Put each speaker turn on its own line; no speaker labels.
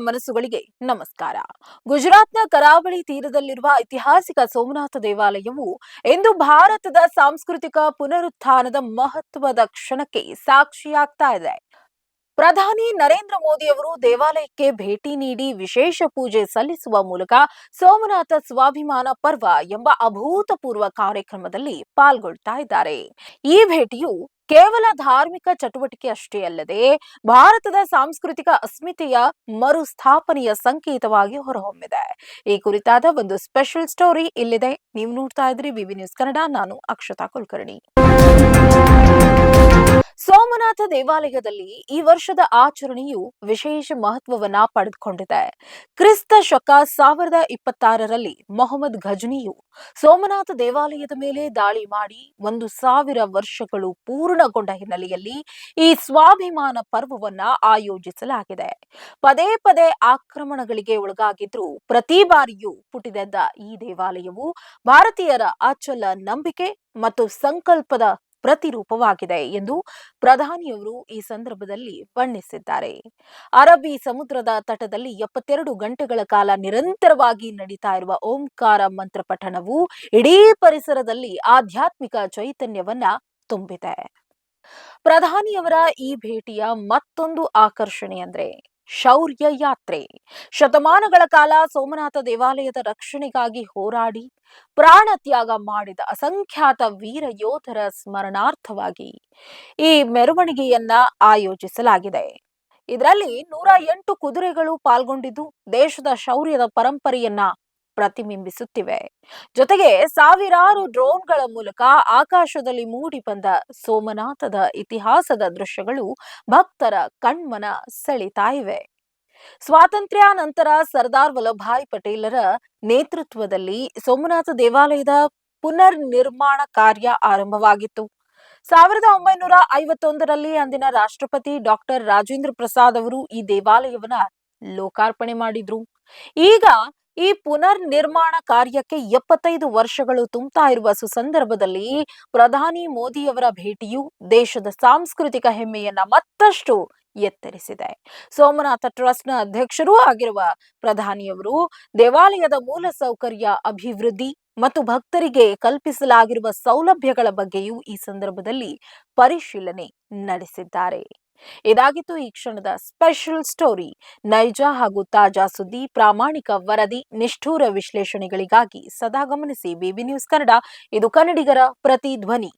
ಮನಸ್ಸುಗಳಿಗೆ ನಮಸ್ಕಾರ. ಗುಜರಾತ್ನ ಕರಾವಳಿ ತೀರದಲ್ಲಿರುವ ಐತಿಹಾಸಿಕ ಸೋಮನಾಥ ದೇವಾಲಯವು ಇಂದು ಭಾರತದ ಸಾಂಸ್ಕೃತಿಕ ಪುನರುತ್ಥಾನದ ಮಹತ್ವದ ಕ್ಷಣಕ್ಕೆ ಸಾಕ್ಷಿಯಾಗ್ತಾ ಇದೆ. ಪ್ರಧಾನಿ ನರೇಂದ್ರ ಮೋದಿ ಅವರು ದೇವಾಲಯಕ್ಕೆ ಭೇಟಿ ನೀಡಿ ವಿಶೇಷ ಪೂಜೆ ಸಲ್ಲಿಸುವ ಮೂಲಕ ಸೋಮನಾಥ ಸ್ವಾಭಿಮಾನ ಪರ್ವ ಎಂಬ ಅಭೂತಪೂರ್ವ ಕಾರ್ಯಕ್ರಮದಲ್ಲಿ ಪಾಲ್ಗೊಳ್ತಾ ಇದ್ದಾರೆ. ಈ ಭೇಟಿಯು ಕೇವಲ ಧಾರ್ಮಿಕ ಚಟುವಟಿಕೆ ಅಷ್ಟೇ ಅಲ್ಲದೆ ಭಾರತದ ಸಾಂಸ್ಕೃತಿಕ ಅಸ್ಮಿತೆಯ ಮರುಸ್ಥಾಪನೆಯ ಸಂಕೇತವಾಗಿ ಹೊರಹೊಮ್ಮಿದೆ. ಈ ಕುರಿತಾದ ಒಂದು ಸ್ಪೆಷಲ್ ಸ್ಟೋರಿ ಇಲ್ಲಿದೆ. ನೀವು ನೋಡ್ತಾ ಇದ್ರಿ ವಿವಿ ನ್ಯೂಸ್ ಕನ್ನಡ. ನಾನು ಅಕ್ಷತಾ ಕುಲಕರ್ಣಿ. ಸೋಮನಾಥ ದೇವಾಲಯದಲ್ಲಿ ಈ ವರ್ಷದ ಆಚರಣೆಯು ವಿಶೇಷ ಮಹತ್ವವನ್ನ ಪಡೆದುಕೊಂಡಿದೆ. ಕ್ರಿಸ್ತ ಶಕ 1026ರಲ್ಲಿ ಮೊಹಮ್ಮದ್ ಘಜ್ನಿಯು ಸೋಮನಾಥ ದೇವಾಲಯದ ಮೇಲೆ ದಾಳಿ ಮಾಡಿ 1000 ವರ್ಷಗಳು ಪೂರ್ಣಗೊಂಡ ಹಿನ್ನೆಲೆಯಲ್ಲಿ ಈ ಸ್ವಾಭಿಮಾನ ಪರ್ವವನ್ನ ಆಯೋಜಿಸಲಾಗಿದೆ. ಪದೇ ಪದೇ ಆಕ್ರಮಣಗಳಿಗೆ ಒಳಗಾಗಿದ್ರೂ ಪ್ರತಿ ಬಾರಿಯೂ ಪುಟಿದೆದ್ದ ಈ ದೇವಾಲಯವು ಭಾರತೀಯರ ಅಚಲ ನಂಬಿಕೆ ಮತ್ತು ಸಂಕಲ್ಪದ ಪ್ರತಿರೂಪವಾಗಿದೆ ಎಂದು ಪ್ರಧಾನಿಯವರು ಈ ಸಂದರ್ಭದಲ್ಲಿ ಬಣ್ಣಿಸಿದ್ದಾರೆ. ಅರಬ್ಬಿ ಸಮುದ್ರದ ತಟದಲ್ಲಿ 72 ಗಂಟೆಗಳ ಕಾಲ ನಿರಂತರವಾಗಿ ನಡೀತಾ ಇರುವ ಓಂಕಾರ ಮಂತ್ರ ಪಠಣವು ಇಡೀ ಪರಿಸರದಲ್ಲಿ ಆಧ್ಯಾತ್ಮಿಕ ಚೈತನ್ಯವನ್ನ ತುಂಬಿದೆ. ಪ್ರಧಾನಿಯವರ ಈ ಭೇಟಿಯ ಮತ್ತೊಂದು ಆಕರ್ಷಣೆ ಅಂದ್ರೆ ಶೌರ್ಯ ಯಾತ್ರೆ. ಶತಮಾನಗಳ ಕಾಲ ಸೋಮನಾಥ ದೇವಾಲಯದ ರಕ್ಷಣೆಗಾಗಿ ಹೋರಾಡಿ ಪ್ರಾಣ ತ್ಯಾಗ ಮಾಡಿದ ಅಸಂಖ್ಯಾತ ವೀರ ಯೋಧರ ಸ್ಮರಣಾರ್ಥವಾಗಿ ಈ ಮೆರವಣಿಗೆಯನ್ನ ಆಯೋಜಿಸಲಾಗಿದೆ. ಇದರಲ್ಲಿ 108 ಕುದುರೆಗಳು ಪಾಲ್ಗೊಂಡಿದ್ದು ದೇಶದ ಶೌರ್ಯದ ಪರಂಪರೆಯನ್ನ ಪ್ರತಿಬಿಂಬಿಸುತ್ತಿವೆ. ಜೊತೆಗೆ ಸಾವಿರಾರು ಡ್ರೋನ್ಗಳ ಮೂಲಕ ಆಕಾಶದಲ್ಲಿ ಮೂಡಿ ಬಂದ ಸೋಮನಾಥದ ಇತಿಹಾಸದ ದೃಶ್ಯಗಳು ಭಕ್ತರ ಕಣ್ಮನ ಸೆಳೀತಾ ಇವೆ. ಸ್ವಾತಂತ್ರ್ಯ ನಂತರ ಸರ್ದಾರ್ ವಲ್ಲಭಭಾಯಿ ಪಟೇಲರ ನೇತೃತ್ವದಲ್ಲಿ ಸೋಮನಾಥ ದೇವಾಲಯದ ಪುನರ್ ನಿರ್ಮಾಣ ಕಾರ್ಯ ಆರಂಭವಾಗಿತ್ತು. 1951ರಲ್ಲಿ ಅಂದಿನ ರಾಷ್ಟ್ರಪತಿ ಡಾಕ್ಟರ್ ರಾಜೇಂದ್ರ ಪ್ರಸಾದ್ ಅವರು ಈ ದೇವಾಲಯವನ್ನ ಲೋಕಾರ್ಪಣೆ ಮಾಡಿದ್ರು. ಈಗ ಈ ಪುನರ್ ನಿರ್ಮಾಣ ಕಾರ್ಯಕ್ಕೆ 75 ವರ್ಷಗಳು ತುಂಬುತ್ತಾ ಇರುವ ಸುಸಂದರ್ಭದಲ್ಲಿ ಪ್ರಧಾನಿ ಮೋದಿಯವರ ಭೇಟಿಯು ದೇಶದ ಸಾಂಸ್ಕೃತಿಕ ಹೆಮ್ಮೆಯನ್ನ ಮತ್ತಷ್ಟು ಎತ್ತರಿಸಿದೆ. ಸೋಮನಾಥ ಟ್ರಸ್ಟ್ನ ಅಧ್ಯಕ್ಷರೂ ಆಗಿರುವ ಪ್ರಧಾನಿಯವರು ದೇವಾಲಯದ ಮೂಲ ಸೌಕರ್ಯ ಅಭಿವೃದ್ಧಿ ಮತ್ತು ಭಕ್ತರಿಗೆ ಕಲ್ಪಿಸಲಾಗಿರುವ ಸೌಲಭ್ಯಗಳ ಬಗ್ಗೆಯೂ ಈ ಸಂದರ್ಭದಲ್ಲಿ ಪರಿಶೀಲನೆ ನಡೆಸಿದ್ದಾರೆ. ಇದಾಗಿತ್ತು ಈ ಕ್ಷಣದ ಸ್ಪೆಷಲ್ ಸ್ಟೋರಿ. ನೈಜ ಹಾಗೂ ತಾಜಾ ಸುದ್ದಿ, ಪ್ರಾಮಾಣಿಕ ವರದಿ, ನಿಷ್ಠೂರ ವಿಶ್ಲೇಷಣೆಗಳಿಗಾಗಿ ಸದಾ ಗಮನಿಸಿ ವಿವಿ ನ್ಯೂಸ್ ಕನ್ನಡ. ಇದು ಕನ್ನಡಿಗರ ಪ್ರತಿಧ್ವನಿ.